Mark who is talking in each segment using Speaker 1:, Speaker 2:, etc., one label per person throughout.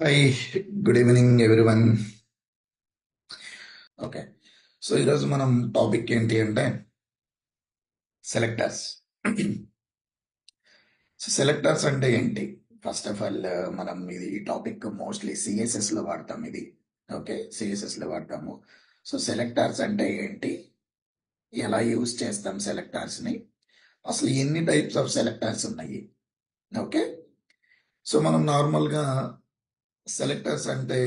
Speaker 1: Hi, good evening everyone. Okay, so ఈరోజు మనం topic ఏంటి అంటే సెలెక్టర్స్. సో సెలెక్టర్స్ అంటే ఏంటి? ఫస్ట్ ఆఫ్ ఆల్ మనం ఇది టాపిక్ మోస్ట్లీ సిఎస్ఎస్లో వాడతాం. ఇది ఓకే, సిఎస్ఎస్లో వాడతాము. సో సెలెక్టర్స్ అంటే ఏంటి, ఎలా యూజ్ చేస్తాం సెలెక్టర్స్ని, అసలు ఎన్ని టైప్స్ ఆఫ్ సెలెక్టర్స్ ఉన్నాయి? ఓకే, సో మనం నార్మల్గా సెలెక్టర్స్ అంటే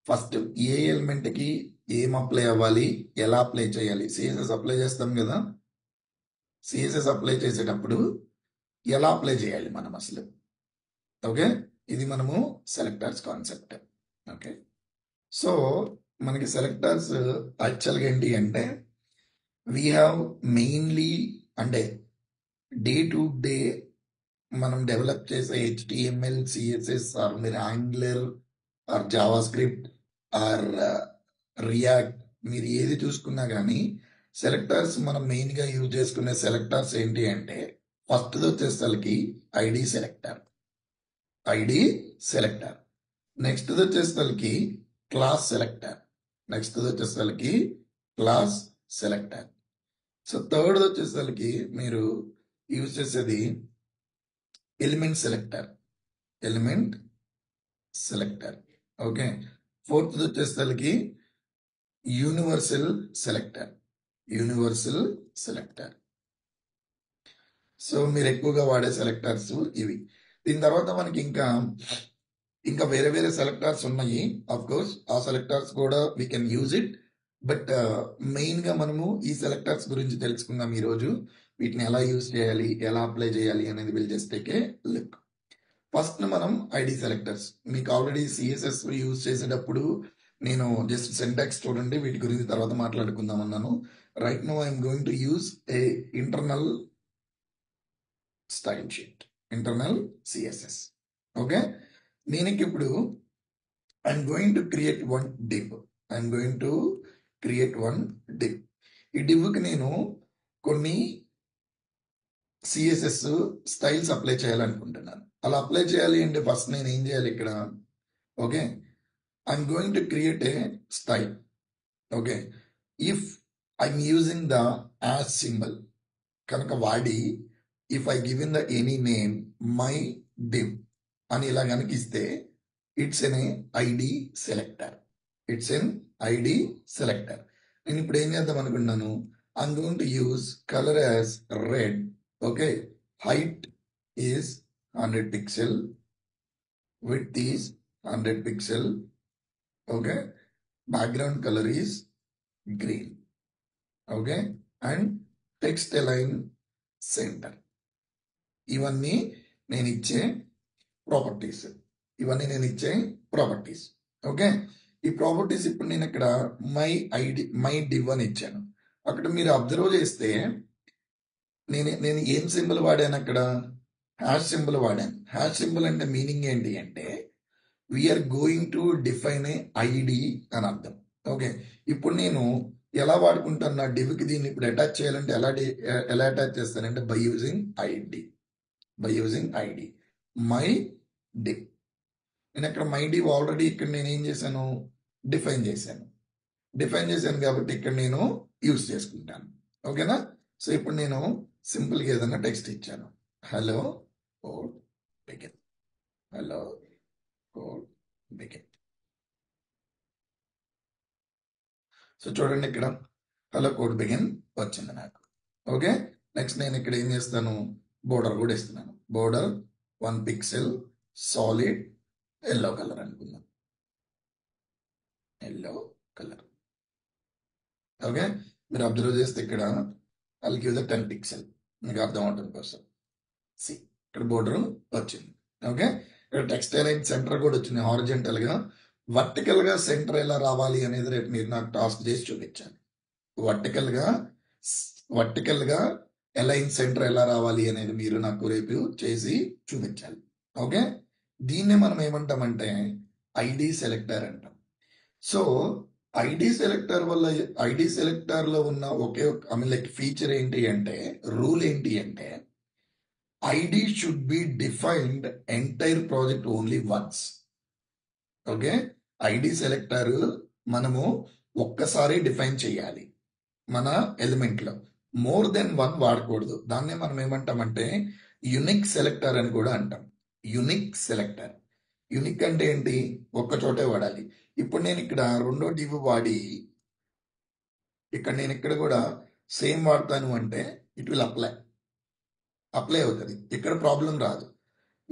Speaker 1: ఫస్ట్ ఏ ఎలిమెంట్కి ఏం అప్లై అవ్వాలి, ఎలా అప్లై చేయాలి. సిఎస్ఎస్ అప్లై చేస్తాం కదా, సిఎస్ఎస్ అప్లై చేసేటప్పుడు ఎలా అప్లై చేయాలి మనం అసలు. ఓకే, ఇది మనము సెలెక్టర్స్ కాన్సెప్ట్. ఓకే, సో మనకి సెలెక్టర్స్ యాక్చువల్గా ఏంటి అంటే వీ హ్యావ్ మెయిన్లీ అంటే డే టు డే మనం డెవలప్ చేసే హెచ్టిఎంఎల్, సిఎస్ఎస్ ఆర్ మీరు Angular or JavaScript or React, మీరు ఏది చూసుకున్నా కానీ సెలెక్టర్స్ మనం మెయిన్గా యూజ్ చేసుకునే సెలెక్టర్స్ ఏంటి అంటే ఫస్ట్ వచ్చేసరికి ID selector, ID selector. Next వచ్చేసరికి క్లాస్ సెలెక్టర్, నెక్స్ట్ వచ్చేసరికి క్లాస్ సెలెక్టర్. సో థర్డ్ వచ్చేసరికి మీరు యూజ్ చేసేది element selector, element selector. Okay, fourth వచ్చేసరికి universal selector, universal selector. So మీరు ఎక్కువగా వాడే సెలెక్టర్స్ ఇవి. దీని తర్వాత మనకి ఇంకా ఇంకా వేరే వేరే సెలెక్టర్స్ ఉన్నాయి. ఆఫ్ కోర్స్ ఆ సెలెక్టర్స్ కూడా we can use it, but మెయిన్గా మనము ఈ సెలెక్టర్స్ గురించి తెలుసుకుందాం ఈరోజు. వీటిని ఎలా యూజ్ చేయాలి, ఎలా అప్లై చేయాలి అనేది will just take a look. First మనం ఐడి సెలెక్టర్స్. మీకు ఆల్రెడీ సిఎస్ఎస్ యూజ్ చేసేటప్పుడు నేను జస్ట్ సింటాక్స్ చూడండి, వీటి గురించి తర్వాత మాట్లాడుకుందాం అన్నాను. Right now I'm going to use a internal style sheet, internal CSS. Okay, నేను ఇప్పుడు I'm going to create one div, I'm going to create one div. ఈ డివ్కి నేను కొన్ని సిఎస్ఎస్ స్టైల్స్ అప్లై చేయాలనుకుంటున్నాను. అలా అప్లై చేయాలి అంటే ఫస్ట్ నేను ఏం చేయాలి ఇక్కడ? Okay, I'm going to create a style. Okay, if I'm using the as symbol కనుక వాడి, if I given the any name my div అని ఇలా కనుక ఇస్తే it's an ID selector, it's an ID selector. నేను ఇప్పుడు ఏం చేద్దాం అనుకున్నాను, I'm going to use colour as red. Okay, height is 100 pixel, width is 100 pixel. Okay, background color is green. Okay, and text align center. ఇవన్నీ నేను ఇచ్చే properties, ఇవన్నీ నేను ఇచ్చే ప్రాపర్టీస్. ఓకే, ఈ ప్రాపర్టీస్ ఇప్పుడు నేను ఇక్కడ మై ఐడి మై డివ్ అని ఇచ్చాను. అక్కడ మీరు అబ్జర్వ్ చేస్తే నేను ఏం సింబల్ వాడాను అక్కడ? హ్యాష్ సింబల్ వాడాను. హ్యాష్ సింబల్ అంటే మీనింగ్ ఏంటి అంటే we are going to define a ID అని అర్థం. ఓకే, ఇప్పుడు నేను ఎలా వాడుకుంటాను నా డివ్కి? దీన్ని ఇప్పుడు అటాచ్ చేయాలంటే ఎలా అటాచ్ చేస్తానంటే by using ID, by using ID my div. నేను అక్కడ మై డివ్ ఆల్రెడీ ఇక్కడ నేను ఏం చేశాను, డిఫైన్ చేశాను. డిఫైన్ చేశాను కాబట్టి ఇక్కడ నేను యూజ్ చేసుకుంటాను. ఓకేనా? సో ఇప్పుడు నేను సింపుల్గా ఏదైనా టెక్స్ట్ ఇచ్చాను, hello code begin, hello code begin. So చూడండి ఇక్కడ హలో కోడ్ బిగిన్ వచ్చింది నాకు. ఓకే, నెక్స్ట్ నేను ఇక్కడ ఏం చేస్తాను, బోర్డర్ కూడా ఇస్తున్నాను. Border 1 pixel, solid yellow colour అనుకుందాం, ఎల్లో కలర్. ఓకే, మీరు అబ్జర్వ్ చేస్తే ఇక్కడ I'll give the 10 పిక్సెల్, మీకు అర్థం అవడం కోసం. సి ఇక్కడ బోర్డర్ వచ్చింది. ఓకే, ఇక్కడ టెక్స్ట్ అలైన్ సెంటర్ కూడా వచ్చింది హారిజెంటల్ గా. వర్టికల్ గా సెంటర్ ఎలా రావాలి అనేది రేపు మీరు నాకు టాస్క్ చేసి చూపించాలి. వర్టికల్ గా అలైన్ సెంటర్ ఎలా రావాలి అనేది మీరు నాకు రేపు చేసి చూపించాలి. ఓకే, దీన్నే మనం ఏమంటామంటే ఐడి సెలెక్టర్ అంటాం. సో ఐడి సెలెక్టర్ వల్ల ఐడి సెలెక్టర్ లో ఉన్న ఒకే లైక్ ఫీచర్ ఏంటి అంటే, రూల్ ఏంటి అంటే ID should be defined entire project only once. Okay, ID selector మనము ఒక్కసారి డిఫైన్ చేయాలి మన ఎలిమెంట్ లో, మోర్ దెన్ వన్ వాడకూడదు. దాన్నే మనం ఏమంటామంటే యునిక్ సెలెక్టర్ అని కూడా అంటాం. Unique selector. యునిక్ అంటే ఏంటి? ఒక్క చోటే వాడాలి. ఇప్పుడు నేను ఇక్కడ రెండో డివ్ వాడి ఇక్కడ నేను ఇక్కడ కూడా సేమ్ వాడతాను అంటే ఇట్ విల్ అప్లై అవుతుంది, ఇక్కడ ప్రాబ్లం రాదు.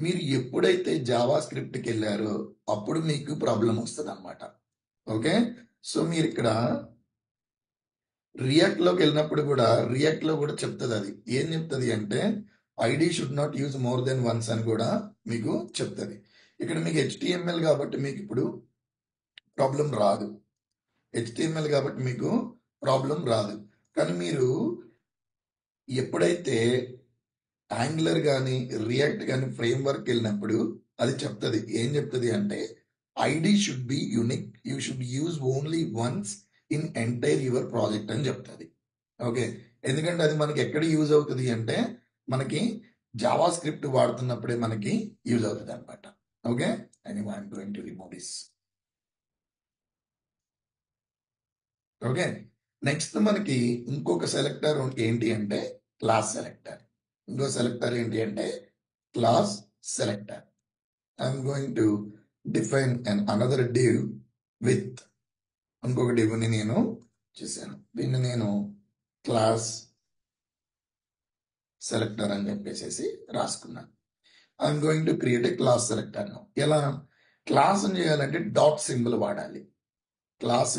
Speaker 1: మీరు ఎప్పుడైతే జావా స్క్రిప్ట్కి వెళ్ళారో అప్పుడు మీకు ప్రాబ్లం వస్తుంది అనమాట. ఓకే, సో మీరు ఇక్కడ రియాక్ట్ లోకి వెళ్ళినప్పుడు కూడా రియాక్ట్ లో కూడా చెప్తుంది. అది ఏం చెప్తుంది అంటే ID should not use more than once అని కూడా మీకు చెప్తుంది. ఇక్కడ మీకు HTML కాబట్టి మీకు ఇప్పుడు ప్రాబ్లం రాదు. HTML కాబట్టి మీకు ప్రాబ్లం రాదు. కానీ మీరు ఎప్పుడైతే యాంగులర్ కానీ రియాక్ట్ కానీ ఫ్రేమ్ వర్క్ వెళ్ళినప్పుడు అది చెప్తుంది. ఏం చెప్తుంది అంటే ID should be unique, you should use only once in entire your project అని చెప్తుంది. ఓకే, ఎందుకంటే అది మనకి ఎక్కడ యూజ్ అవుతుంది అంటే మనకి జావా స్క్రిప్ట్ వాడుతున్నప్పుడే మనకి యూజ్ అవుతుంది అనమాట. Okay, anyway, I'm going to remove this. Okay, next మనకి ఇంకొక సెలెక్టర్ ఏంటి అంటే క్లాస్ సెలెక్టర్. ఇంకో సెలెక్టర్ ఏంటి అంటే class selector. I'm going to define an another div with ఇంకొక డివ్ని నేను చేశాను. దీన్ని నేను క్లాస్ సెలెక్టర్ అని చెప్పేసి రాసుకున్నాను. I'm going to create a class selector. ఎలా క్లాస్ చేయాలంటే డాట్ సింబల్ వాడాలి. క్లాస్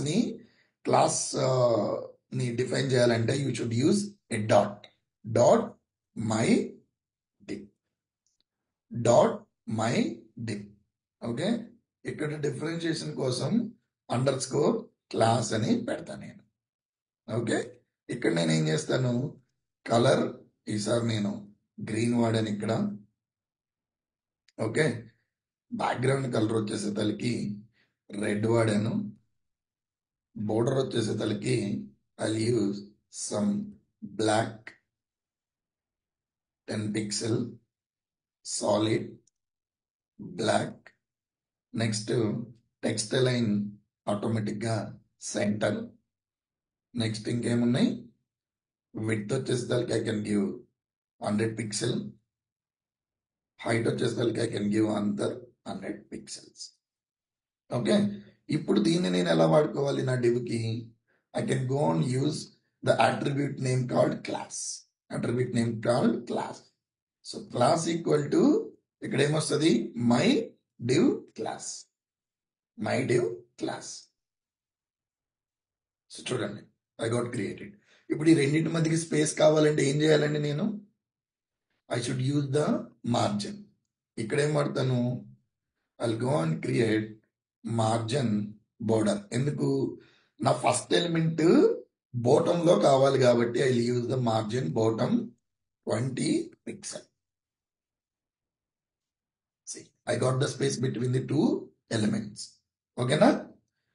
Speaker 1: ని డిఫైన్ చేయాలంటే you should use a dot my div. Okay, ఇక్కడ డిఫరెన్షియేషన్ కోసం అండర్ స్కోర్ క్లాస్ అని పెడతాను నేను. ఓకే, ఇక్కడ నేను ఏం చేస్తాను, కలర్ ఈసారి నేను గ్రీన్ వాడాను ఇక్కడ. ఓకే, బ్యాక్గ్రౌండ్ కలర్ వచ్చేసేతలకి రెడ్ వాడాను. బోర్డర్ వచ్చేసేతలకి I use some black 10 pixel solid black. Next text line ఆటోమేటిక్గా సెంటర్. నెక్స్ట్ ఇంకేమున్నాయి, విడ్త్ వచ్చేసేతలకి I can give 100 pixel. Height వచ్చేసరికి I can give another 100 pixels. Okay, ఇప్పుడు దీన్ని నేను ఎలా వాడుకోవాలి నా డివ్కి? I can go on use the attribute name called class. So class equal to ఇక్కడ ఏమొస్తుంది, మై డివ్ క్లాస్. సో చూడండి, ఐ గాట్ క్రియేటెడ్. ఇప్పుడు ఈ రెండింటి మధ్యకి స్పేస్ కావాలంటే ఏం చేయాలండి నేను? I should use the margin. ఇక్కడ ఏం వాడతాను, I'll go and create margin border. ఎందుకు? నా ఫస్ట్ ఎలిమెంట్ బాటమ్ లో కావాలి కాబట్టి I use the margin bottom 20 pixel. I got the space between the two elements. ఓకేనా?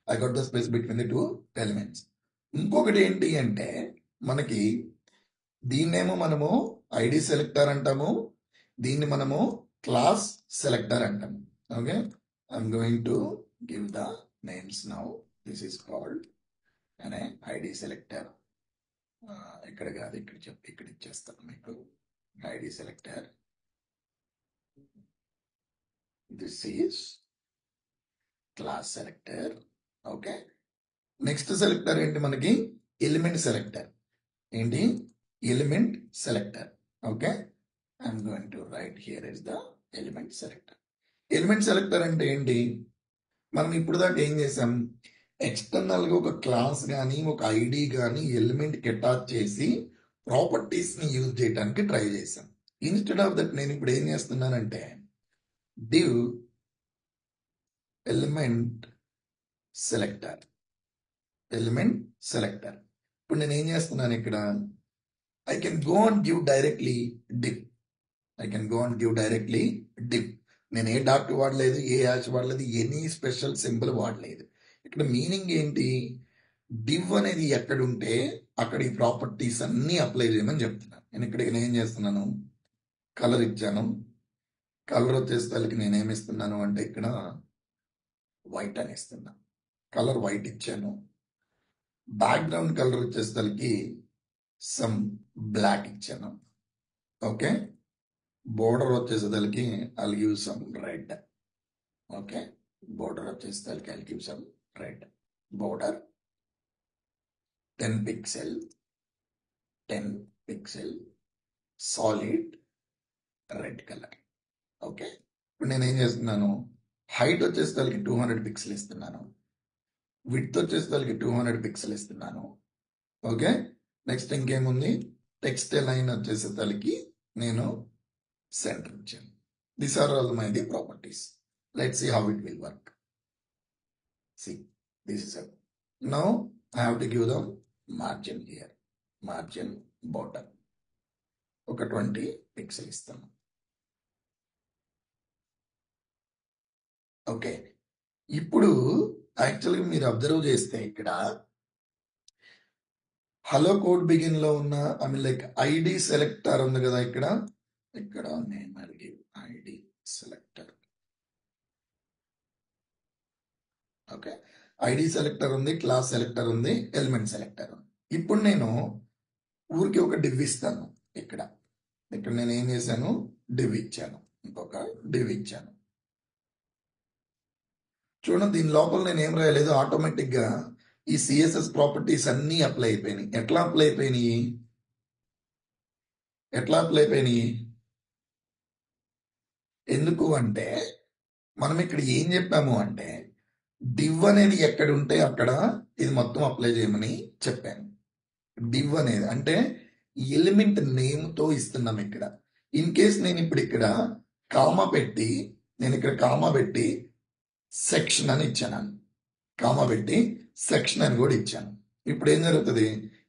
Speaker 1: I got the space between the two elements. ఇంకొకటి ఏంటి అంటే మనకి దీన్నేమో మనము ఐడి సెలెక్టర్ అంటాము, దీన్ని మనము క్లాస్ సెలెక్టర్ అంటాము. Okay, I'm going to give the names now. This is called అనే ఐడి సెలెక్టర్. ఇక్కడ కాదు, ఇక్కడ ఇచ్చేస్తాను మీకు ID selector. This is class selector. Okay, next selector ఏంటి మనకి? Element selector. ఏంటి? Element selector. Okay, I'm going to write here is the element selector. Element selector అంటే ఏంటి? మనం ఇప్పుడు దాకా ఏం చేసాం, ఎక్స్టర్నల్ గా ఒక క్లాస్ కానీ ఒక ఐడి కానీ ఎలిమెంట్ కి అటాచ్ చేసి ప్రాపర్టీస్ ని యూజ్ చేయడానికి ట్రై చేసాం. ఇన్స్టెడ్ ఆఫ్ దట్ నేను ఇప్పుడు ఏం చేస్తున్నానంటే డివ్ ఎలిమెంట్ సెలెక్టర్. ఇప్పుడు నేను ఏం చేస్తున్నాను ఇక్కడ, I can go and give directly div. నేను ఏ డాట్ వాడలేదు, ఏ హ్యాష్ వాడలేదు, ఎనీ స్పెషల్ సింబల్ వాడలేదు. ఇక్కడ మీనింగ్ ఏంటి, డివ్ అనేది ఎక్కడుంటే అక్కడ ఈ ప్రాపర్టీస్ అన్ని అప్లై చేయమని చెప్తున్నాను. నేను ఇక్కడ ఏం చేస్తున్నాను, కలర్ ఇచ్చాను. కలర్ వచ్చేసరికి నేను ఏమిస్తున్నాను అంటే ఇక్కడ వైట్ అని ఇస్తున్నా. కలర్ వైట్ ఇచ్చాను. బ్యాక్గ్రౌండ్ కలర్ వచ్చేసరికి సమ్ బ్లాక్ ఇచ్చాను. ఓకే, బోర్డర్ వచ్చేసరికి I'll give some red. Okay, border వచ్చేసరికి I'll give some red. Border 10 pixel, 10 pixel solid red colour. Okay, ఇప్పుడు నేను ఏం చేస్తున్నాను, హైట్ వచ్చేసరికి 200 పిక్సెల్ ఇస్తున్నాను, విడ్త్ వచ్చేసరికి 200 పిక్సెల్ ఇస్తున్నాను. ఓకే, నెక్స్ట్ ఇంకేముంది, టెక్స్ట్ లైన్ వచ్చేసరికి నేను సెంటర్ ఇచ్చాను. These are all my properties. Let's see how it will work. See, this is it. Now I have to give the margin here. Margin bottom. ఒక 20 pixel ఇస్తాను. Okay, ఇప్పుడు యాక్చువల్గా మీరు observe చేస్తే ఇక్కడ హలో కోడ్ బిగిన్ లో ఉన్న like ID selector ఉంది కదా, ఇక్కడ name ID selector. Okay, ID selector ఉంది, క్లాస్ సెలెక్టర్ ఉంది, ఎలిమెంట్ సెలెక్టర్ ఉంది. ఇప్పుడు నేను ఊరికి ఒక డివ్ ఇస్తాను. ఇక్కడ నేను ఏం చేశాను, డివ్ ఇచ్చాను, ఇంకొక డివ్ ఇచ్చాను. చూడండి, దీని లోపల నేను ఏం రాయలేదు, ఆటోమేటిక్ గా ఈ సిఎస్ఎస్ ప్రాపర్టీస్ అన్నీ అప్లై అయిపోయినాయి. ఎట్లా అప్లై అయిపోయినాయి? ఎందుకు అంటే మనం ఇక్కడ ఏం చెప్పాము అంటే డివ్ అనేది ఎక్కడ ఉంటే అక్కడ ఇది మొత్తం అప్లై చేయమని చెప్పాను. డివ్ అనేది అంటే ఎలిమెంట్ నేమ్ తో ఇస్తున్నాం. ఇక్కడ ఇన్ కేస్ నేను ఇప్పుడు ఇక్కడ కామా పెట్టి సెక్షన్ అని ఇచ్చాను, కామా పెట్టి సెక్షన్ అని కూడా ఇచ్చాను. ఇప్పుడు ఏం జరుగుతుంది,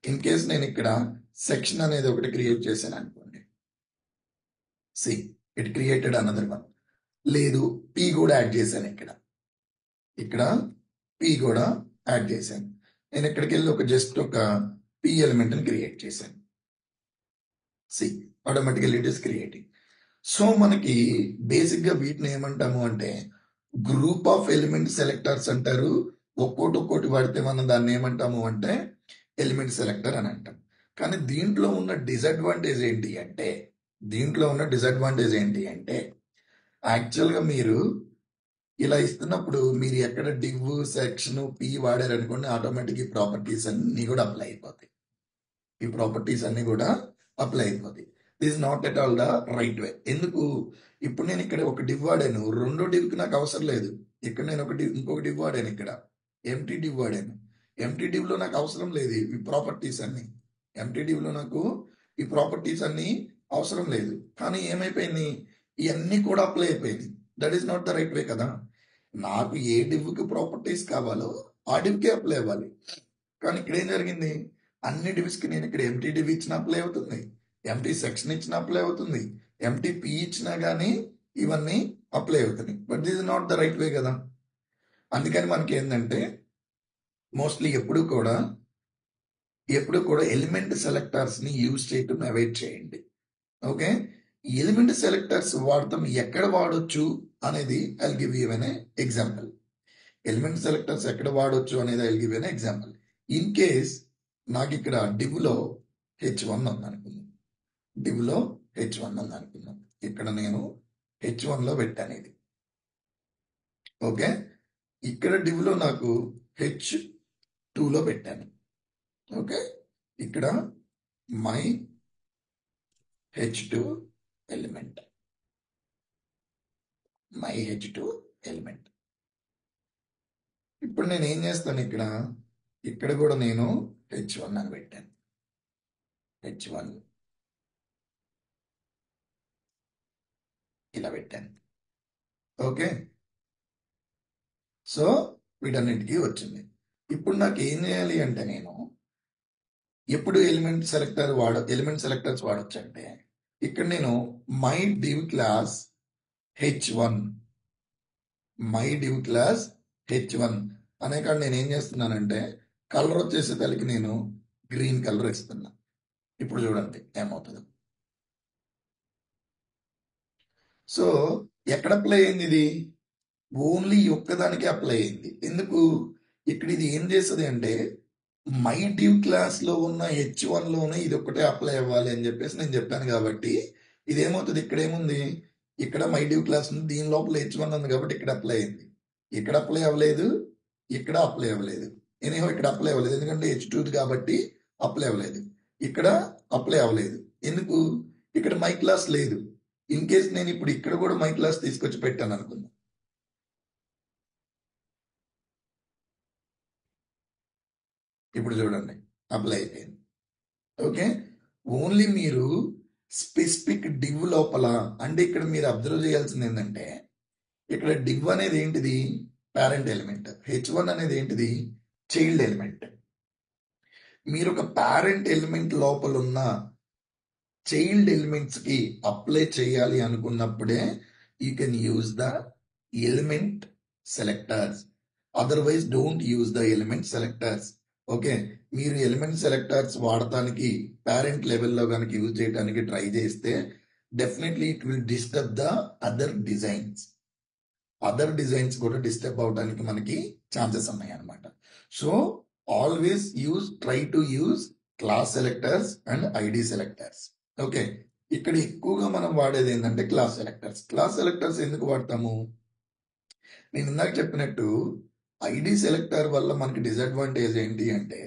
Speaker 1: ఇన్ కేస్ నేను ఇక్కడ సెక్షన్ అనేది ఒకటి క్రియేట్ చేశాను అనుకోండి, see it created another one. లేదు, పి కూడా యాడ్ చేశాను, ఇక్కడ పి కూడా యాడ్ చేశాను. నేను ఇక్కడికి వెళ్ళి జస్ట్ ఒక పి ఎలిమెంట్ ని క్రియేట్ చేశాను. See automatically it is creating. So మనకి బేసిక్ గా వీటిని ఏమంటాము అంటే గ్రూప్ ఆఫ్ ఎలిమెంట్ సెలెక్టర్స్ అంటారు. ఒక్కోటి వాడితే మనం దాన్ని ఏమంటాము అంటే ఎలిమెంట్ సెలెక్టర్ అని అంటాం. కానీ దీంట్లో ఉన్న డిసడ్వాంటేజ్ ఏంటి అంటే యాక్చువల్గా మీరు ఇలా ఇస్తున్నప్పుడు మీరు ఎక్కడ డివ్ సెక్షన్ పి వాడారనుకోండి, ఆటోమేటిక్ ఈ ప్రాపర్టీస్ అన్ని కూడా అప్లై అయిపోతాయి. This not at all the right way. ఎందుకు, ఇప్పుడు నేను ఇక్కడ ఒక డివ్ వాడాను, రెండో డివ్కి నాకు అవసరం లేదు. ఇక్కడ నేను ఇంకొక డివ్ వాడాను, ఇక్కడ ఎంటీ డివ్ వాడాను. ఎంటీ డివ్ లో నాకు అవసరం లేదు ఈ ప్రాపర్టీస్ అన్ని. నాకు ఈ ప్రాపర్టీస్ అన్ని అవసరం లేదు. కానీ ఏమైపోయింది, ఇవన్నీ కూడా అప్లై అయిపోయింది. That is not the right way కదా. నాకు ఏ డివ్కి ప్రాపర్టీస్ కావాలో ఆ డివ్కే అప్లై అవ్వాలి. కానీ ఇక్కడ ఏం జరిగింది, అన్ని డివ్స్కి నేను ఇక్కడ ఎంటీ డివ్ ఇచ్చిన అప్లై అవుతుంది, ఎంటీ సెక్షన్ ఇచ్చిన అప్లై అవుతుంది, ఎంటీ పి ఇచ్చినా కానీ ఇవన్నీ అప్లై అవుతున్నాయి. But this is not the right way కదా. అందుకని మనకి ఏంటంటే మోస్ట్లీ ఎప్పుడు కూడా ఎలిమెంట్ సెలెక్టర్స్ ని యూజ్ చేయటం అవాయిడ్ చేయండి. ఓకే, ఎలిమెంట్ సెలెక్టర్స్ వాడటం ఎక్కడ వాడొచ్చు అనేది I'll give you an example. Element selectors ఎక్కడ వాడొచ్చు అనేది I'll give an example. In case నాకు ఇక్కడ డివ్ లో H1 ఉందనుకుందాం, ఇక్కడ నేను H1 లో పెట్టాను ఇది. ఓకే, ఇక్కడ డివ్ లో నాకు H2 లో పెట్టాను. ఓకే, ఇక్కడ మై H2 ఎలిమెంట్. ఇప్పుడు నేను ఏం చేస్తాను, ఇక్కడ కూడా నేను H1 అని పెట్టాను. H1 ఇలా పెట్టాను. ఓకే, సో వీటన్నిటికీ వచ్చింది. ఇప్పుడు నాకు ఏం చేయాలి అంటే నేను ఎప్పుడు ఎలిమెంట్ సెలెక్టర్స్ వాడొచ్చు అంటే ఇక్కడ నేను మై డివ్ క్లాస్ H1 అనే కాడ నేను ఏం చేస్తున్నానంటే కలర్ వచ్చేసేసరికి నేను గ్రీన్ కలర్ ఇస్తున్నా. ఇప్పుడు చూడండి ఏమవుతుంది. సో ఎక్కడ అప్లై అయింది ఇది, ఓన్లీ ఒక్కదానికి అప్లై అయింది. ఎందుకు? ఇక్కడ ఇది ఏం చేస్తుంది అంటే మై డ్యూ క్లాస్ లో ఉన్న H1 లోనే ఇది ఒక్కటే అప్లై అవ్వాలి అని చెప్పేసి నేను చెప్పాను కాబట్టి ఇదేమవుతుంది, ఇక్కడ ఏముంది, ఇక్కడ మై డ్యూ క్లాస్ ఉంది, దీని లోపల H1 ఉంది కాబట్టి ఇక్కడ అప్లై అయింది. ఇక్కడ అప్లై అవ్వలేదు, ఇక్కడ అప్లై అవ్వలేదు. ఎనీహో ఇక్కడ అప్లై అవ్వలేదు ఎందుకంటే H2 కాబట్టి అప్లై అవ్వలేదు. ఇక్కడ అప్లై అవ్వలేదు ఎందుకు? ఇక్కడ మై క్లాస్ లేదు. ఇన్ కేస్ నేను ఇప్పుడు ఇక్కడ కూడా మై క్లాస్ తీసుకొచ్చి పెట్టాను అనుకుందాం. ఇప్పుడు చూడండి అప్లై అయిపోయింది. ఓకే, ఓన్లీ మీరు స్పెసిఫిక్ డివ్ లోపల, అంటే ఇక్కడ మీరు అబ్జర్వ్ చేయాల్సింది ఏంటంటే ఇక్కడ డివ్ అనేది ఏంటిది, పేరెంట్ ఎలిమెంట్. H1 అనేది ఏంటిది, చైల్డ్ ఎలిమెంట్. మీరు ఒక పేరెంట్ ఎలిమెంట్ లోపల ఉన్న చైల్డ్ ఎలిమెంట్స్ కి అప్లై చేయాలి అనుకున్నప్పుడే you can use the element selectors, otherwise don't use the element selectors. Okay, మీరు ఎలిమెంట్ సెలెక్టర్స్ వాడటానికి పేరెంట్ లెవెల్లో కనుక యూజ్ చేయడానికి ట్రై చేస్తే definitely it will disturb the other designs. Other designs కూడా డిస్టర్బ్ అవడానికి మనకి ఛాన్సెస్ ఉన్నాయి అనమాట. So always try to use class selectors and ID selectors. Okay, ఇక్కడ ఎక్కువగా మనం వాడేది ఏంటంటే క్లాస్ సెలెక్టర్స్. క్లాస్ సెలెక్టర్స్ ఎందుకు వాడతాము? నేను ఇందాక చెప్పినట్టు ఐడి సెలెక్టర్ వల్ల మనకి డిసడ్వాంటేజ్ ఏంటి అంటే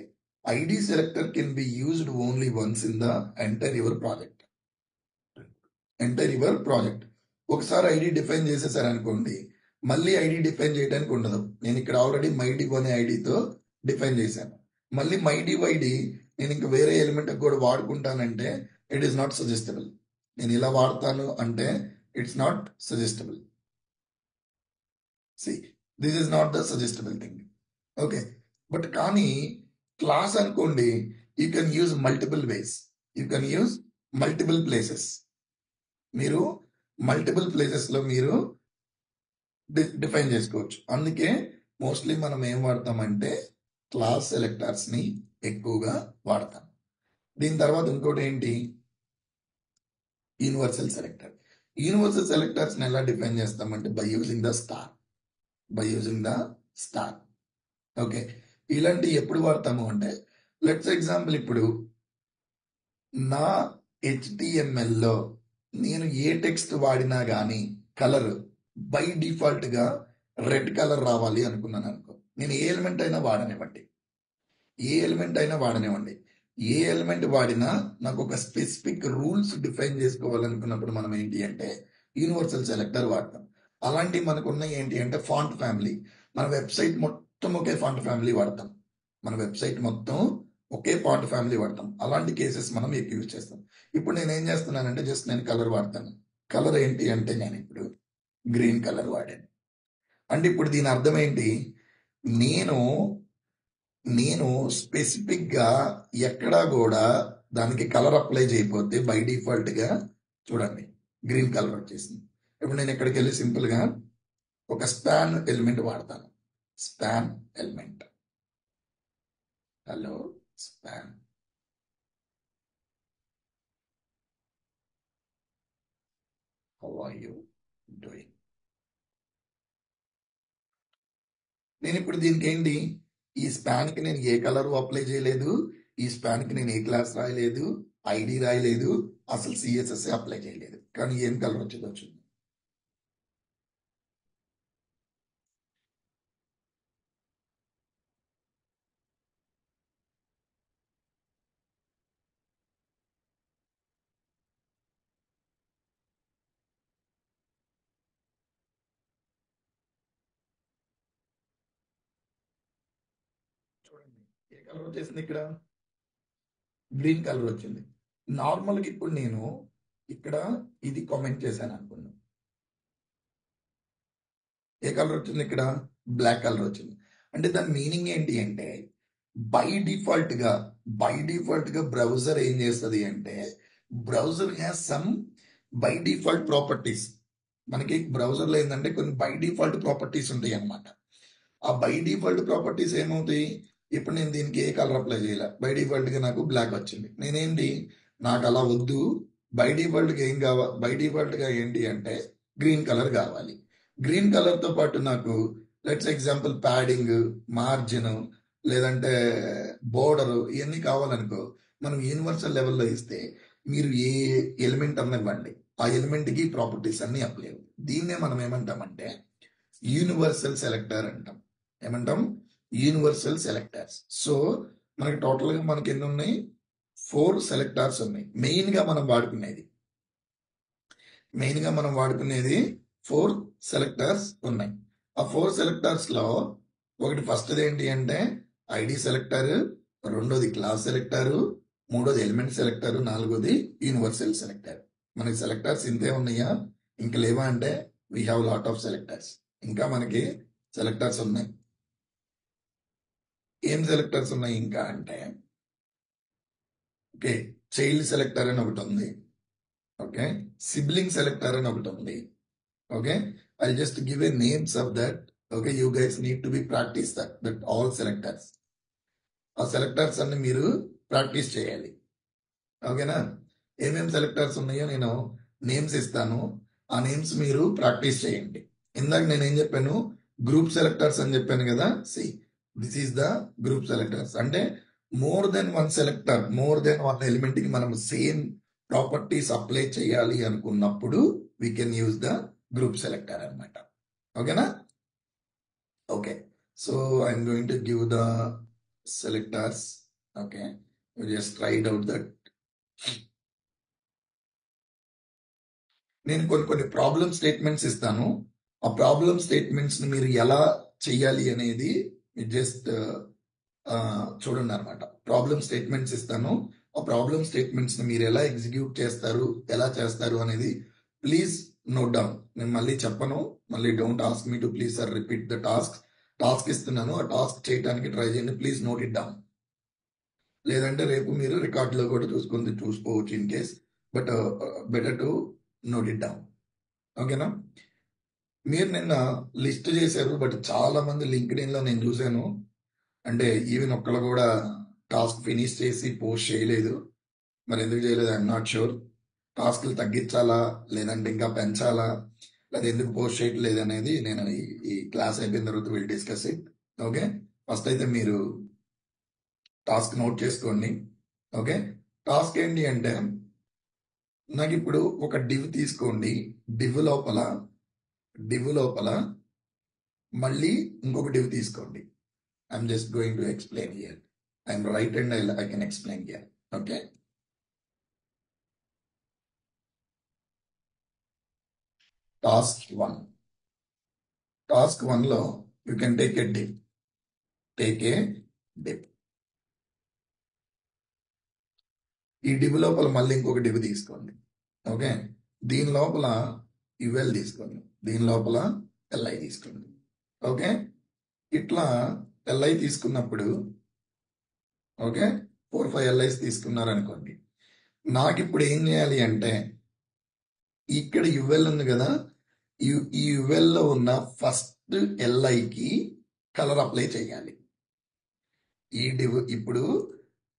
Speaker 1: ID selector can be used only once in the enter your project. ఒకసారి ఐడి డిఫైన్ చేసేసారనుకోండి, మళ్ళీ ఐడి డిఫైన్ చేయడానికి ఉండదు. నేను ఇక్కడ ఆల్రెడీ మైడివ్ అనే ఐడితో డిఫైన్ చేశాను. మళ్ళీ మైడివ్ ఐడి నేను ఇంకా వేరే ఎలిమెంట్ కూడా వాడుకుంటానంటే ఇట్ ఈస్ నాట్ సజెస్టబుల్. నేను ఇలా వాడతాను అంటే it's not suggestible. This is not the suggestible thing. Okay, but కానీ క్లాస్ అనుకోండి, you can use multiple ways, you can use multiple places. మీరు మల్టిపుల్ ప్లేసెస్లో మీరు డిఫైన్ చేసుకోవచ్చు. అందుకే మోస్ట్లీ మనం ఏం వాడతామంటే క్లాస్ సెలెక్టర్స్ని ఎక్కువగా వాడతాం. దీని తర్వాత ఇంకోటి ఏంటి, యూనివర్సల్ సెలెక్టర్. యూనివర్సల్ సెలెక్టర్స్ని ఎలా డిఫైన్ చేస్తామంటే by using the star. Okay, ఇలాంటి ఎప్పుడు వాడతాము అంటే లెట్స్ ఎగ్జాంపుల్, ఇప్పుడు నా HTML-లో నేను ఏ టెక్స్ట్ వాడినా కానీ కలర్ బై డిఫాల్ట్గా రెడ్ కలర్ రావాలి అనుకున్నాను అనుకో, నేను ఏ ఎలిమెంట్ అయినా వాడనివ్వండి, ఏ ఎలిమెంట్ వాడినా నాకు ఒక స్పెసిఫిక్ రూల్స్ డిఫైన్ చేసుకోవాలనుకున్నప్పుడు మనం ఏంటి అంటే యూనివర్సల్ సెలెక్టర్ వాడతాం. అలాంటి మనకున్న ఏంటి అంటే ఫాంట్ ఫ్యామిలీ. మన వెబ్సైట్ మొత్తం ఒకే ఫాంట్ ఫ్యామిలీ వాడతాం. అలాంటి కేసెస్ మనం ఎక్కువ యూజ్ చేస్తాం. ఇప్పుడు నేను ఏం చేస్తున్నానంటే జస్ట్ నేను కలర్ వాడతాను. కలర్ ఏంటి అంటే నేను ఇప్పుడు గ్రీన్ కలర్ వాడాను. అంటే ఇప్పుడు దీని అర్థం ఏంటి, నేను స్పెసిఫిక్గా ఎక్కడా కూడా దానికి కలర్ అప్లై చేయకపోతే బై డిఫాల్ట్గా చూడండి గ్రీన్ కలర్ వచ్చేసింది. ఇప్పుడు నేను ఇక్కడికి వెళ్ళి సింపుల్గా ఒక స్పాన్ ఎలిమెంట్ వాడతాను. Span element, hello span, how are you doing. నేను ఇప్పుడు దీనికి ఏంటి, ఈ స్పాన్కి నేను ఏ కలర్ అప్లై చేయలేదు, ఈ స్పాన్కి నేను ఏ క్లాస్ రాయలేదు, ఐడి రాయలేదు, అసలు CSS అప్లై చేయలేదు, కానీ ఏం కలర్ వచ్చింది. చూడండి ఏ కలర్ వచ్చేసింది, ఇక్కడ గ్రీన్ కలర్ వచ్చింది. నార్మల్గా ఇప్పుడు నేను ఇక్కడ ఇది కామెంట్ చేశాను అనుకున్నాను, ఏ కలర్ వచ్చింది, ఇక్కడ బ్లాక్ కలర్ వచ్చింది. అంటే దాని మీనింగ్ ఏంటి అంటే బై డిఫాల్ట్ గా బ్రౌజర్ ఏం చేస్తుంది అంటే browser has sum by default properties. మనకి బ్రౌజర్లో ఏంటంటే కొన్ని బై డిఫాల్ట్ ప్రాపర్టీస్ ఉంటాయి అన్నమాట. ఆ బై డిఫాల్ట్ ప్రాపర్టీస్ ఏమవుతాయి, ఇప్పుడు నేను దీనికి ఏ కలర్ అప్లై చేయాలి, బై డిఫాల్ట్గా నాకు బ్లాక్ వచ్చింది. నేనేంటి, నాకు అలా వద్దు, బై డిఫాల్ట్గా ఏంటి అంటే గ్రీన్ కలర్ కావాలి. గ్రీన్ కలర్ తో పాటు నాకు లెట్స్ ఎగ్జాంపుల్ ప్యాడింగ్, మార్జిన్, లేదంటే బోర్డర్ ఇవన్నీ కావాలనుకో, మనం యూనివర్సల్ లెవెల్లో ఇస్తే మీరు ఏ ఎలిమెంట్ అన్న ఇవ్వండి, ఆ ఎలిమెంట్ కి ప్రాపర్టీస్ అన్ని అప్లై అవుతాయి. దీన్నే మనం ఏమంటామంటే యూనివర్సల్ సెలెక్టర్ అంటాం. ఏమంటాం? Universal selectors. సో మనకి టోటల్ గా మనకి ఎన్ని ఉన్నాయి? 4 సెలెక్టర్స్ ఉన్నాయి. మెయిన్ గా మనం వాడుకునేది 4 సెలెక్టర్స్ ఉన్నాయి. ఆ 4 సెలెక్టర్స్ లో ఒకటి ఫస్ట్ ఏంటి అంటే ఐడి సెలెక్టర్, రెండోది క్లాస్ సెలెక్టర్, మూడోది ఎలిమెంట్ సెలెక్టర్, నాలుగోది యూనివర్సల్ సెలెక్టర్. మనకి సెలెక్టర్స్ ఇంతే ఉన్నాయా? ఇంకా లేవా అంటే we have lot of selectors. ఇంకా మనకి సెలెక్టర్స్ ఉన్నాయి. ఏం సెలెక్టర్స్ ఉన్నాయి ఇంకా అంటే, ఓకే, చైల్డ్ సెలెక్టర్ అని ఒకటి ఉంది. ఓకే, సిబ్లింగ్ సెలెక్టర్ అని ఒకటి ఉంది. Okay, I just give a names of that. Okay, you guys need to be practice that all selectors. ఆ సెలెక్టర్స్ అన్ని మీరు ప్రాక్టీస్ చేయాలి. ఓకేనా? ఏమేం సెలెక్టర్స్ ఉన్నాయో నేను నేమ్స్ ఇస్తాను, ఆ నేమ్స్ మీరు ప్రాక్టీస్ చేయండి. ఇందాక నేను ఏం చెప్పాను? గ్రూప్ సెలెక్టర్స్ అని చెప్పాను కదా. See, this is the group selectors. అంటే more than one selector, more than one element కి మనం సేమ్ ప్రాపర్టీస్ అప్లై చేయాలి అనుకున్నప్పుడు we can use the group selector అనమాట. ఓకేనా? Okay, so I'm going to give the selectors. Okay, you just tried out that. నేను కొన్ని problem statements ఇస్తాను. ఆ ప్రాబ్లమ్ స్టేట్మెంట్స్ ని మీరు ఎలా చెయ్యాలి అనేది జస్ట్ చూడండి అనమాట. ప్రాబ్లమ్ స్టేట్మెంట్స్ ఇస్తాను. ఆ ప్రాబ్లమ్ స్టేట్మెంట్స్ ని మీరు ఎలా ఎగ్జిక్యూట్ చేస్తారు, ఎలా చేస్తారు అనేది ప్లీజ్ నోట్ డౌన్. నేను మళ్ళీ చెప్పను, మళ్ళీ don't ask me to please sir repeat the task ఇస్తున్నాను, ఆ టాస్క్ చేయడానికి ట్రై చేయండి. Please note it down. లేదంటే రేపు మీరు రికార్డులో కూడా చూసుకోవచ్చు in case. But better to note it down. ఓకేనా? మీరు నిన్న లిస్ట్ చేశారు, బట్ చాలా మంది లింక్డ్ఇన్ లో నేను చూశాను, అంటే ఈవెన్ ఒక్కళ్ళు కూడా టాస్క్ ఫినిష్ చేసి పోస్ట్ చేయలేదు. మరి ఎందుకు చేయలేదు? I'm not sure. టాస్క్లు తగ్గించాలా, లేదంటే ఇంకా పెంచాలా, లేదా ఎందుకు పోస్ట్ చేయట్లేదు అనేది నేను ఈ క్లాస్ అయిపోయిన తర్వాత will discuss it. Okay, first అయితే మీరు టాస్క్ నోట్ చేసుకోండి. ఓకే, టాస్క్ ఏంటి అంటే, నాకు ఇప్పుడు ఒక డివ్ తీసుకోండి. డివ్ లోపల మళ్ళీ ఇంకొక డివ్ తీసుకోండి. I'm just going to explain here. I'm right and I can explain here. Okay, task 1 లో you can take a div. ఈ డివ్ లోపల మళ్ళీ ఇంకొక డివ్ తీసుకోండి. ఓకే, దీని లోపల యువెల్ తీసుకోండి, దీని లోపల ఎల్ఐ తీసుకోండి. ఓకే, ఇట్లా ఎల్ఐ తీసుకున్నప్పుడు, ఓకే, 4-5 ఎల్ఐస్ తీసుకున్నారనుకోండి, నాకు ఇప్పుడు ఏం చేయాలి అంటే, ఇక్కడ యువెల్ ఉంది కదా, ఈ యువెల్ లో ఉన్న ఫస్ట్ ఎల్ఐకి కలర్ అప్లై చేయాలి. ఈ డివ్ ఇప్పుడు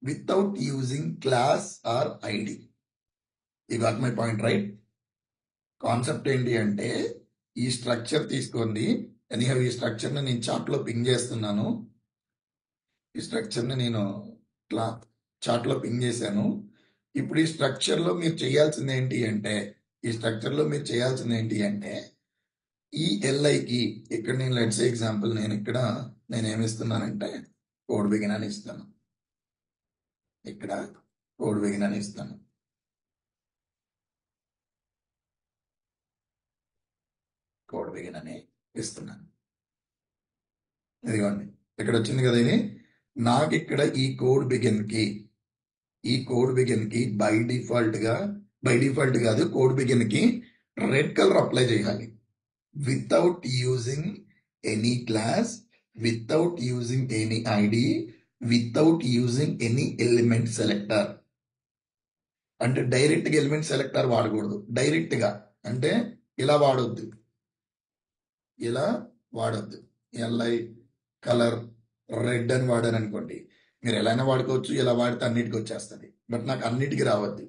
Speaker 1: without using class or ID. You got my point right? Concept ఏంటి అంటే, ఈ స్ట్రక్చర్ తీసుకోండి. ఎనీహౌ ఈ స్ట్రక్చర్ ని నేను చార్ట్ లో పింగ్ చేస్తున్నాను. ఈ స్ట్రక్చర్ ని నేను ఇట్లా చార్ట్ లో పింగ్ చేశాను. ఇప్పుడు ఈ స్ట్రక్చర్ లో మీరు చేయాల్సింది ఏంటి అంటే, ఈ ఎల్ఐకి ఇక్కడ నేను లెట్స్ ఎగ్జాంపుల్ నేను ఏమిస్తున్నానంటే కోడ్ బిగిన్ అని ఇస్తాను. ఇక్కడ కోడ్ బిగిన్ అని ఇస్తాను. కోడ్ బిగిన్ అని ఇస్తున్నాను. ఇదిగోండి, ఇక్కడ వచ్చింది కదా ఇది. నాకు ఇక్కడ ఈ కోడ్ బిగిన్ కి బై డిఫాల్ట్ కాదు, కోడ్ బిగిన్ కి రెడ్ కలర్ అప్లై చేయాలి. Without using any class, without using any ID, without using any element selector. అంటే డైరెక్ట్ గా ఎలిమెంట్ సెలెక్టర్ వాడకూడదు. డైరెక్ట్ గా అంటే ఇలా వాడొద్దు, ఎల్ఐ కలర్ రెడ్ అని వాడాను అనుకోండి, మీరు ఎలా అయినా వాడుకోవచ్చు, ఇలా వాడితే అన్నిటికి వచ్చేస్తుంది. బట్ నాకు అన్నిటికీ రావద్దు,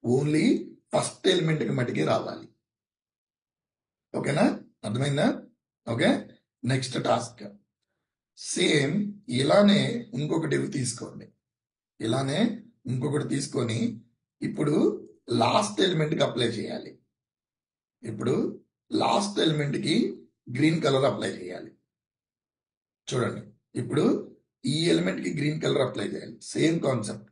Speaker 1: ఓన్లీ ఫస్ట్ ఎలిమెంట్ కి మటుకే రావాలి. ఓకేనా? అర్థమైందా? ఓకే, నెక్స్ట్ టాస్క్ సేమ్ ఇలానే ఇంకొక డివ్ తీసుకోండి. ఇలానే ఇంకొకటి తీసుకొని ఇప్పుడు లాస్ట్ ఎలిమెంట్కి అప్లై చేయాలి. ఇప్పుడు లాస్ట్ ఎలిమెంట్కి గ్రీన్ కలర్ అప్లై చేయాలి. చూడండి, ఇప్పుడు ఈ ఎలిమెంట్కి గ్రీన్ కలర్ అప్లై చేయాలి. Same concept,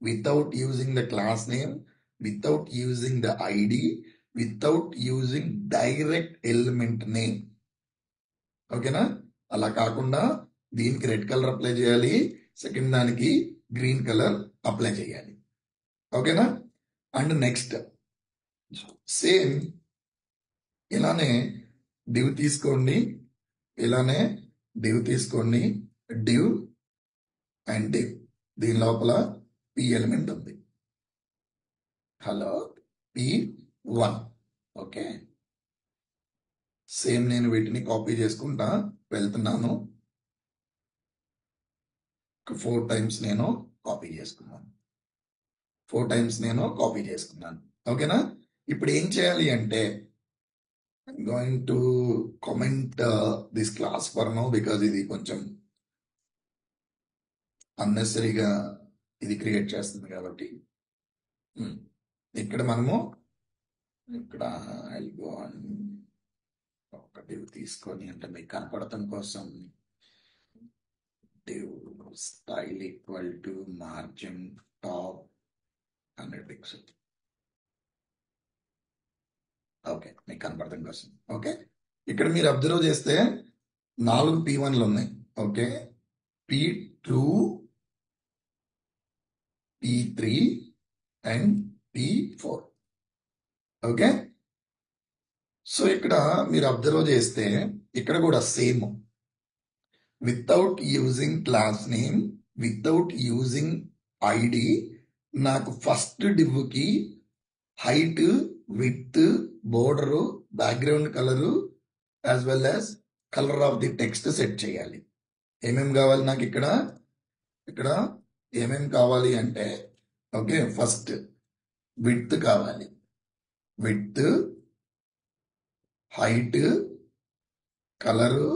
Speaker 1: without using the class name, without using the ID, without using direct element name. ఓకేనా? అలా కాకుండా దీనికి రెడ్ కలర్ అప్లై చేయాలి, సెకండ్ దానికి గ్రీన్ కలర్ అప్లై చేయాలి. ఓకేనా? అండ్ నెక్స్ట్ సేమ్ ఇలానే డివ్ తీసుకోండి, ఇలానే డివ్ తీసుకోండి, డివ్ అండ్ డివ్. దీని లోపల పి ఎలిమెంట్ ఉంది. Hello, P1. ఓకే, సేమ్ నేను వీటిని కాపీ చేసుకుంటా వెళ్తున్నాను. 4 టైమ్స్ నేను కాపీ చేసుకున్నాను. 4 టైమ్స్ నేను కాపీ చేసుకున్నాను. ఓకేనా? ఇప్పుడు ఏం చేయాలి అంటే I'm going to comment this class for now because ఇది కొంచెం అన్నెసరీగా ఇది క్రియేట్ చేస్తుంది కాబట్టి ఇక్కడ మనము ఇక్కడ ఒక డివ్ తీసుకొని, అంటే మీకు కనపడటం కోసం div style equal to margin top 100 pixel. Okay, మీకు కనపడటం కోసం. ఓకే, ఇక్కడ మీరు అబ్జర్వ్ చేస్తే 4 P1లు ఉన్నాయి. Okay, P2, P3 and P4. Okay, so ఇక్కడ మీరు అబ్జర్వ్ చేస్తే ఇక్కడ కూడా same, without using class name, without using ID, నాకు ఫస్ట్ డివ్కి height, width, border, background colour as well as colour of the text set చేయాలి. ఏమేమి కావాలి నాకు ఇక్కడ ఏమేమి కావాలి అంటే, ఓకే, ఫస్ట్ విడ్త్ కావాలి, width, height, colour,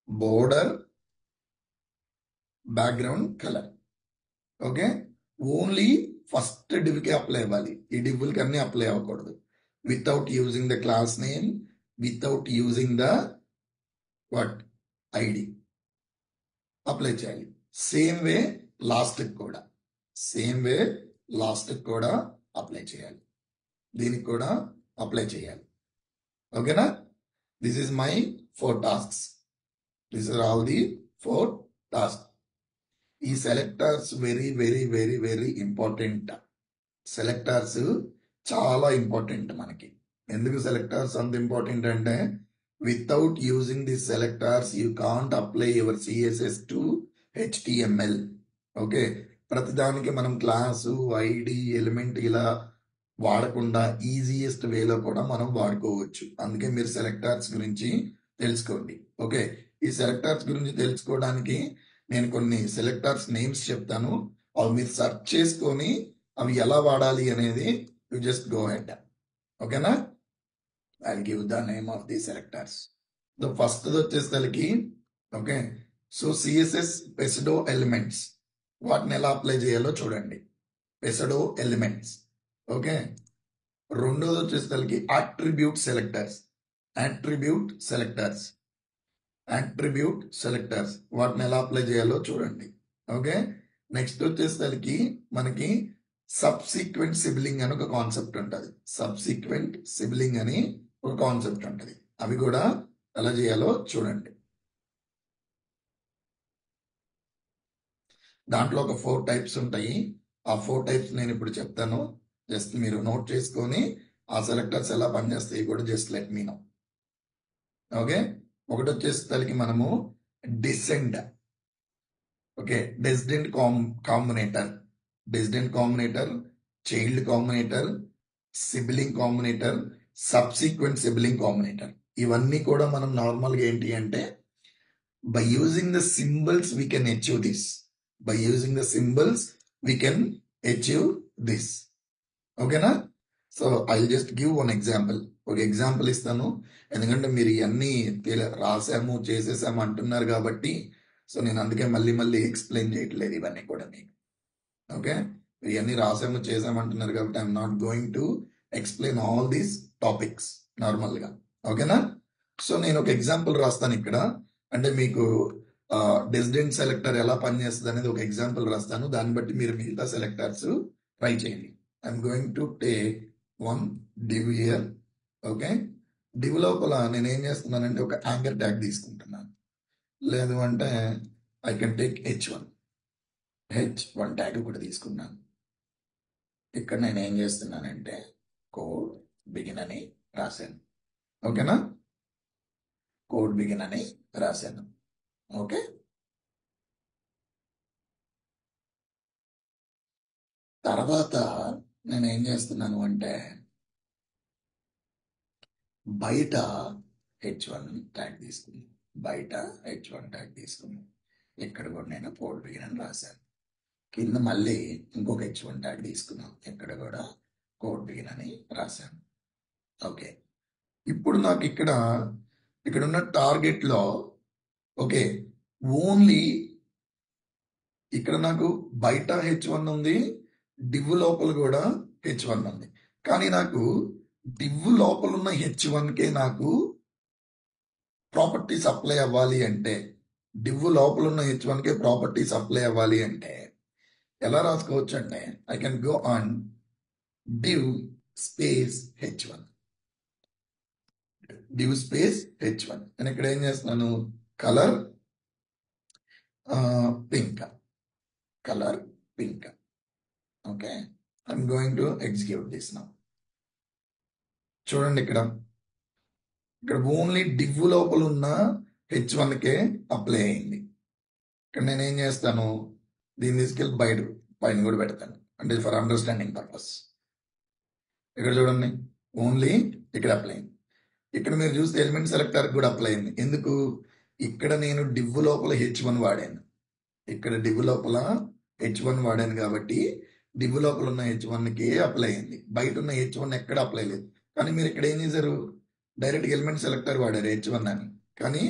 Speaker 1: border, background colour. Okay, only first డివ్కి అప్లై అవ్వాలి, ఈ డివ్కి అన్ని అప్లై అవ్వకూడదు. Without using the class name, without using the what ID apply చేయాలి. సేమ్ వే లాస్ట్కి కూడా, సేమ్ వే లాస్ట్కి కూడా అప్లై చేయాలి, దీనికి కూడా అప్లై చేయాలి. ఓకేనా? This is my 4 tasks. This are all the 4 task. ఈ selectors very very very very important. Selectors చాలా ఇంపార్టెంట్ మనకి. ఎందుకు సెలెక్టర్స్ అంత ఇంపార్టెంట్ అంటే, without using the selectors you can't apply your CSS to HTML. Okay, ప్రతిదానికి మనం class, ID, element ఇలా వాడకుండా ఈజియెస్ట్ వేలో కూడా మనం వాడుకోవచ్చు. అందుకే మీరు సెలెక్టర్స్ గురించి తెలుసుకోండి. ఓకే, ఈ సెలెక్టర్స్ గురించి తెలుసుకోవడానికి నేను కొన్ని సెలెక్టర్స్ నేమ్స్ చెప్తాను, అవి మీరు సెర్చ్ చేసుకొని అవి ఎలా వాడాలి అనేది యు జస్ట్ గో హెడ్. ఓకేనా? I'll give the name of the selectors. The first వచ్చేసరికి, ఓకే, సో సిఎస్ఎస్ పెసడో ఎలిమెంట్స్, వాటిని ఎలా అప్లై చేయాలో చూడండి. పెసడో ఎలిమెంట్స్. ఓకే, రెండోది వచ్చేసరికి attribute selectors, attribute selectors, attribute selectors, వాటిని ఎలా అప్లై చేయాలో చూడండి. ఓకే, నెక్స్ట్ వచ్చేసరికి మనకి సబ్సీక్వెంట్ సిబ్లింగ్ అని ఒక కాన్సెప్ట్ ఉంటుంది. సబ్సీక్వెంట్ సిబ్లింగ్ అని ఒక కాన్సెప్ట్ ఉంటుంది. అవి కూడా ఎలా చేయాలో చూడండి. దాంట్లో ఒక 4 టైప్స్ ఉంటాయి. ఆ 4 టైప్స్ నేను ఇప్పుడు చెప్తాను, జస్ట్ మీరు నోట్ చేసుకొని ఆ సెలెక్టర్స్ ఎలా పనిచేస్తాయి కూడా just let me know. Okay, ఒకటి వచ్చేసరికి మనము descend. Okay, descendant combinator, descendant combinator, child combinator, sibling combinator, subsequent sibling combinator. ఇవన్నీ కూడా మనం నార్మల్గా ఏంటి అంటే, by using the symbols we can achieve this. By using the symbols we can achieve this. ఓకేనా? So I just give one example. ఒక example ఇస్తాను. ఎందుకంటే మీరు ఇవన్నీ రాసాము చేసేసాము అంటున్నారు కాబట్టి సో నేను అందుకే మళ్ళీ మళ్ళీ ఎక్స్ప్లెయిన్ చేయట్లేదు ఇవన్నీ కూడా మీకు. ఓకే, ఇవన్నీ రాసాము చేసాము అంటున్నారు కాబట్టి I'm not going to explain all these topics నార్మల్గా. ఓకేనా? సో నేను ఒక ఎగ్జాంపుల్ రాస్తాను ఇక్కడ. అంటే మీకు డిసిడెంట్ సెలెక్టర్ ఎలా పనిచేస్తుంది అనేది ఒక ఎగ్జాంపుల్ రాస్తాను. దాన్ని బట్టి మీరు మిగతా సెలెక్టర్స్ ట్రై చేయండి. I'm going to take one div here. Okay, div లోపల నేను ఏం చేస్తున్నానంటే ఒక యాంకర్ ట్యాగ్ తీసుకుంటున్నాను. లేదు అంటే I can take H1 tag కూడా తీసుకున్నాను. ఇక్కడ నేను ఏం చేస్తున్నానంటే కోడ్ బిగిన్ అని రాశాను. ఓకేనా? కోడ్ బిగిన్ అని రాశాను. ఓకే, తర్వాత నేను ఏం చేస్తున్నాను అంటే బయట H1 ట్యాగ్ తీసుకున్నాను. బయట H1 ట్యాగ్ తీసుకున్నాను. ఇక్కడ కూడా నేను కోడ్ బిగిన్ అని రాశాను. కింద మళ్ళీ ఇంకొక H1 ట్యాగ్ తీసుకున్నాం. ఇక్కడ కూడా కోడ్ బిగిన్ అని రాశాను. ఓకే, ఇప్పుడు నాకు ఇక్కడ ఉన్న టార్గెట్లో ఓకే ఓన్లీ ఇక్కడ నాకు బయట H1 ఉంది, డివ్ లోపల కూడా H1 ఉంది. కానీ నాకు డివ్ లోపల ఉన్న H1కే నాకు ప్రాపర్టీస్ అప్లై అవ్వాలి అంటే, డివ్ లోపల ఉన్న H1కే ప్రాపర్టీస్ అప్లై అవ్వాలి అంటే ఎలా రాసుకోవచ్చు అంటే I can go on div space H1, div space H1. నేను ఇక్కడ ఏం చేస్తున్నాను, colour pink. Okay, I'm going to execute this now. చూడండి ఇక్కడ ఓన్లీ డివ్ లోపల ఉన్న H1కే అప్లై అయింది. ఇక్కడ నేను ఏం చేస్తాను, దీన్ని తీసుకెళ్ళి పైన కూడా పెడతాను, అంటే ఫర్ అండర్స్టాండింగ్ పర్పస్. ఇక్కడ చూడండి ఓన్లీ ఇక్కడ అప్లై అయింది. ఇక్కడ మీరు చూస్తే ఎలిమెంట్ సెలెక్టర్ కూడా అప్లై అయింది. ఎందుకు? ఇక్కడ నేను డివ్ లోపల H1 వాడాను, ఇక్కడ డివ్ లోపల H1 వాడాను కాబట్టి డివ్ లోపల ఉన్న H1కి అప్లై అయింది. బయట ఉన్న H1 ఎక్కడ అప్లై లేదు. కానీ మీరు ఇక్కడ ఏం చేశారు, డైరెక్ట్ ఎలిమెంట్ సెలెక్టర్ వాడారు H1 అని. కానీ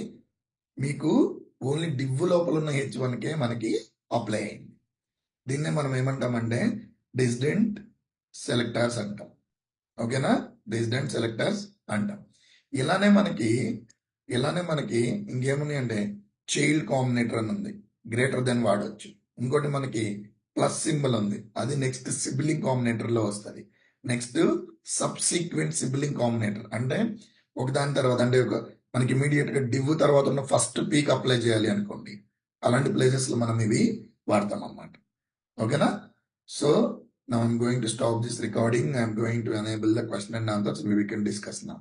Speaker 1: మీకు ఓన్లీ డివ్ లోపల ఉన్న H1కే మనకి అప్లై అయింది. దీన్నే మనం ఏమంటామంటే డిసిడెంట్ సెలెక్టర్స్ అంటాం. ఓకేనా? డిసిడెంట్ సెలెక్టర్స్ అంటాం. ఇలానే మనకి ఇంకేమున్నాయి అంటే చైల్డ్ కాంబినేటర్ అని ఉంది, గ్రేటర్ దెన్ వాడచ్చు. ఇంకోటి మనకి ప్లస్ సింబల్ ఉంది, అది నెక్స్ట్ సిబ్లింగ్ కాంబినేటర్ లో వస్తుంది. నెక్స్ట్ సబ్సీక్వెంట్ సిబ్లింగ్ కాంబినేటర్ అంటే ఒకదాని తర్వాత, అంటే మనకి ఇమీడియట్ గా డివ్ తర్వాత ఉన్న ఫస్ట్ పీక్ అప్లై చేయాలి అనుకోండి, అలాంటి ప్లేసెస్ లో మనం ఇవి వాడతాం అన్నమాట. ఓకేనా? So now I'm going to stop this recording. I'm going to enable the question and answers. We can discuss now.